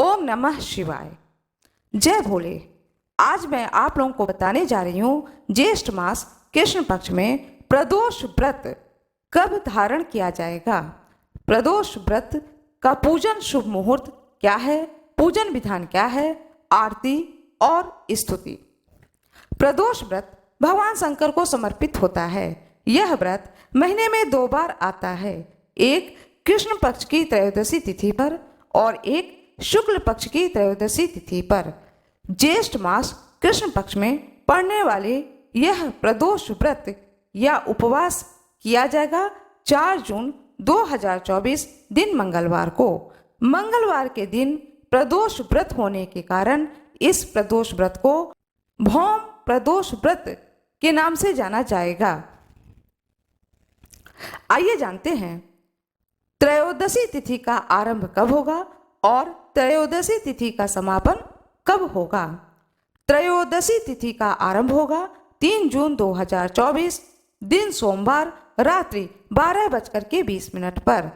ओम नमः शिवाय। जय भोले। आज मैं आप लोगों को बताने जा रही हूँ ज्येष्ठ मास कृष्ण पक्ष में प्रदोष व्रत कब धारण किया जाएगा। प्रदोष व्रत का पूजन शुभ मुहूर्त क्या है, पूजन विधान क्या है, आरती और स्तुति। प्रदोष व्रत भगवान शंकर को समर्पित होता है। यह व्रत महीने में 2 बार आता है, एक कृष्ण पक्ष की त्रयोदशी तिथि पर और एक शुक्ल पक्ष की त्रयोदशी तिथि पर। ज्येष्ठ मास कृष्ण पक्ष में पड़ने वाले यह प्रदोष व्रत या उपवास किया जाएगा 4 जून 2024 दिन मंगलवार को। मंगलवार के दिन प्रदोष व्रत होने के कारण इस प्रदोष व्रत को भौम प्रदोष व्रत के नाम से जाना जाएगा। आइए जानते हैं त्रयोदशी तिथि का आरंभ कब होगा और त्रयोदशी तिथि का समापन कब होगा। त्रयोदशी तिथि का आरंभ होगा 3 जून 2024 दिन सोमवार रात्रि 12:20 पर।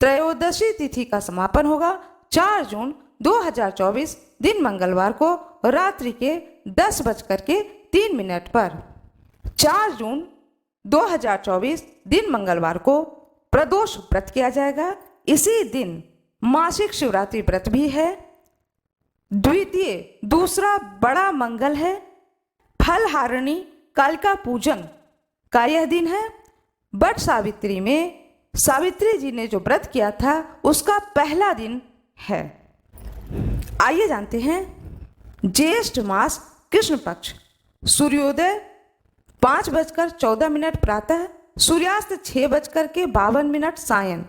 त्रयोदशी तिथि का समापन होगा 4 जून 2024 दिन मंगलवार को रात्रि के 10:03 पर। 4 जून 2024 दिन मंगलवार को प्रदोष व्रत किया जाएगा। इसी दिन मासिक शिवरात्रि व्रत भी है। दूसरा बड़ा मंगल है। फलहारिणी कालिका पूजन का यह दिन है। बट सावित्री में सावित्री जी ने जो व्रत किया था उसका पहला दिन है। आइए जानते हैं ज्येष्ठ मास कृष्ण पक्ष सूर्योदय 5:14 प्रातः, सूर्यास्त 6:52 सायं।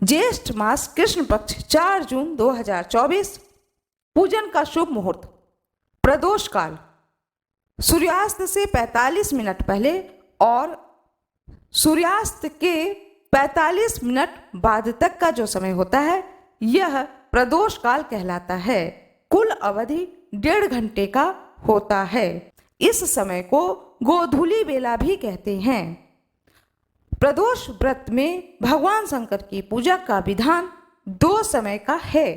ज्येष्ठ मास कृष्ण पक्ष 4 जून 2024 पूजन का शुभ मुहूर्त प्रदोष काल सूर्यास्त से 45 मिनट पहले और सूर्यास्त के 45 मिनट बाद तक का जो समय होता है यह प्रदोष काल कहलाता है। कुल अवधि 1.5 घंटे का होता है। इस समय को गोधूली बेला भी कहते हैं। प्रदोष व्रत में भगवान शंकर की पूजा का विधान 2 समय का है,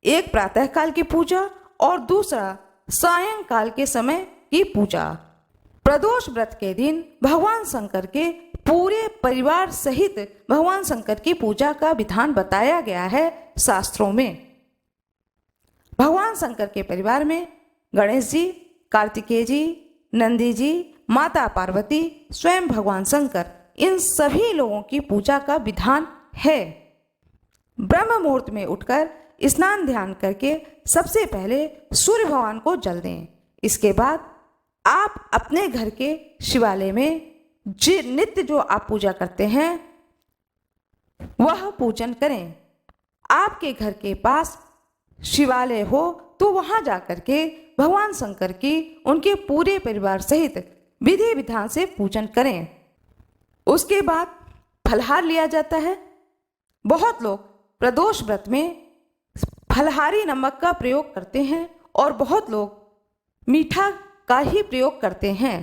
एक प्रातः काल की पूजा और दूसरा सायंकाल के समय की पूजा। प्रदोष व्रत के दिन भगवान शंकर के पूरे परिवार सहित भगवान शंकर की पूजा का विधान बताया गया है शास्त्रों में। भगवान शंकर के परिवार में गणेश जी, कार्तिकेय जी, नंदी जी, माता पार्वती, स्वयं भगवान शंकर, इन सभी लोगों की पूजा का विधान है। ब्रह्म मुहूर्त में उठकर स्नान ध्यान करके सबसे पहले सूर्य भगवान को जल दें। इसके बाद आप अपने घर के शिवालय में नित्य जो आप पूजा करते हैं वह पूजन करें। आपके घर के पास शिवालय हो तो वहां जाकर के भगवान शंकर की उनके पूरे परिवार सहित विधि विधान से पूजन करें। उसके बाद फलहार लिया जाता है। बहुत लोग प्रदोष व्रत में फलहारी नमक का प्रयोग करते हैं और बहुत लोग मीठा का ही प्रयोग करते हैं।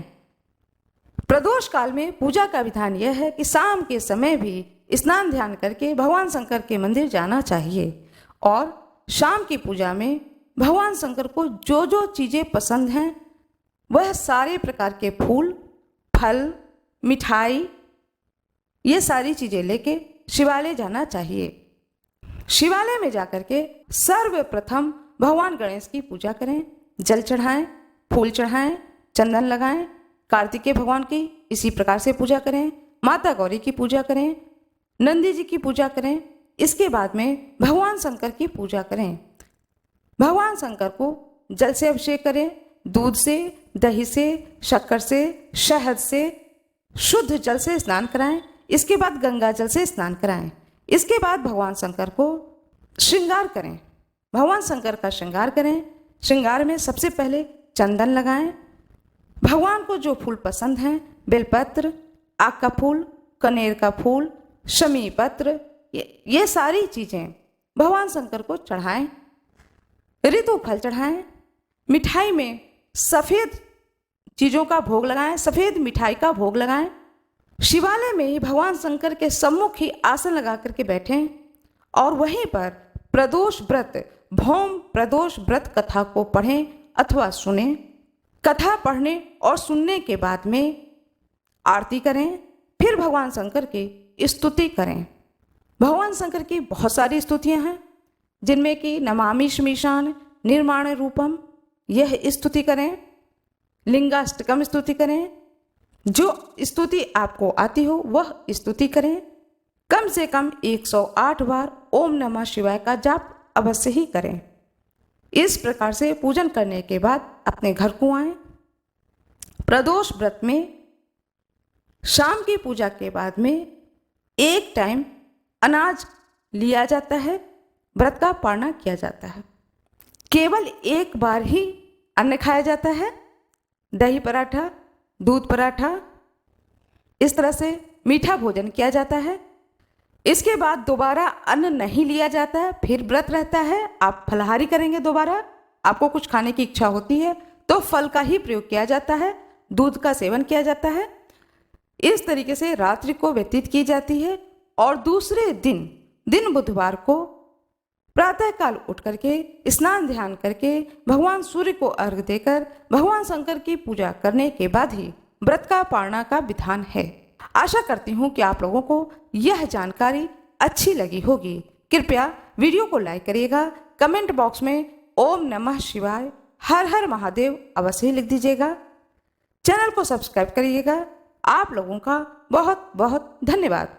प्रदोष काल में पूजा का विधान यह है कि शाम के समय भी स्नान ध्यान करके भगवान शंकर के मंदिर जाना चाहिए और शाम की पूजा में भगवान शंकर को जो जो चीज़ें पसंद हैं वह सारे प्रकार के फूल, फल, मिठाई, ये सारी चीज़ें लेके शिवालय जाना चाहिए। शिवालय में जाकर के सर्वप्रथम भगवान गणेश की पूजा करें, जल चढ़ाएं, फूल चढ़ाएं, चंदन लगाएं। कार्तिकेय भगवान की इसी प्रकार से पूजा करें, माता गौरी की पूजा करें, नंदी जी की पूजा करें। इसके बाद में भगवान शंकर की पूजा करें। भगवान शंकर को जल से अभिषेक करें, दूध से, दही से, शक्कर से, शहद से, शुद्ध जल से स्नान कराएं। इसके बाद गंगा जल से स्नान कराएं। इसके बाद भगवान शंकर को श्रृंगार करें, भगवान शंकर का श्रृंगार करें। श्रृंगार में सबसे पहले चंदन लगाएं। भगवान को जो फूल पसंद हैं, बेलपत्र, आक का फूल, कनेर का फूल, शमी पत्र, ये सारी चीज़ें भगवान शंकर को चढ़ाएं। ऋतु फल चढ़ाएं। मिठाई में सफ़ेद चीज़ों का भोग लगाएं, सफ़ेद मिठाई का भोग लगाएं। शिवालय में ही भगवान शंकर के सम्मुख ही आसन लगा करके बैठें और वहीं पर प्रदोष व्रत भौम प्रदोष व्रत कथा को पढ़ें अथवा सुने। कथा पढ़ने और सुनने के बाद में आरती करें, फिर भगवान शंकर की स्तुति करें। भगवान शंकर की बहुत सारी स्तुतियां हैं, जिनमें कि नमामि शमीशान निर्माण रूपम, यह स्तुति करें। लिंगाष्टकम स्तुति करें। जो स्तुति आपको आती हो वह स्तुति करें। कम से कम 108 बार ओम नमः शिवाय का जाप अवश्य ही करें। इस प्रकार से पूजन करने के बाद अपने घर को आएं। प्रदोष व्रत में शाम की पूजा के बाद में एक टाइम अनाज लिया जाता है, व्रत का पारणा किया जाता है। केवल एक बार ही अन्न खाया जाता है, दही पराठा, दूध पराठा, इस तरह से मीठा भोजन किया जाता है। इसके बाद दोबारा अन्न नहीं लिया जाता है, फिर व्रत रहता है। आप फलाहारी करेंगे, दोबारा आपको कुछ खाने की इच्छा होती है तो फल का ही प्रयोग किया जाता है, दूध का सेवन किया जाता है। इस तरीके से रात्रि को व्यतीत की जाती है और दूसरे दिन बुधवार को प्रातःकाल उठ करके स्नान ध्यान करके भगवान सूर्य को अर्घ्य देकर भगवान शंकर की पूजा करने के बाद ही व्रत का पारणा का विधान है। आशा करती हूँ कि आप लोगों को यह जानकारी अच्छी लगी होगी। कृपया वीडियो को लाइक करिएगा, कमेंट बॉक्स में ओम नमः शिवाय हर हर महादेव अवश्य लिख दीजिएगा। चैनल को सब्सक्राइब करिएगा। आप लोगों का बहुत बहुत धन्यवाद।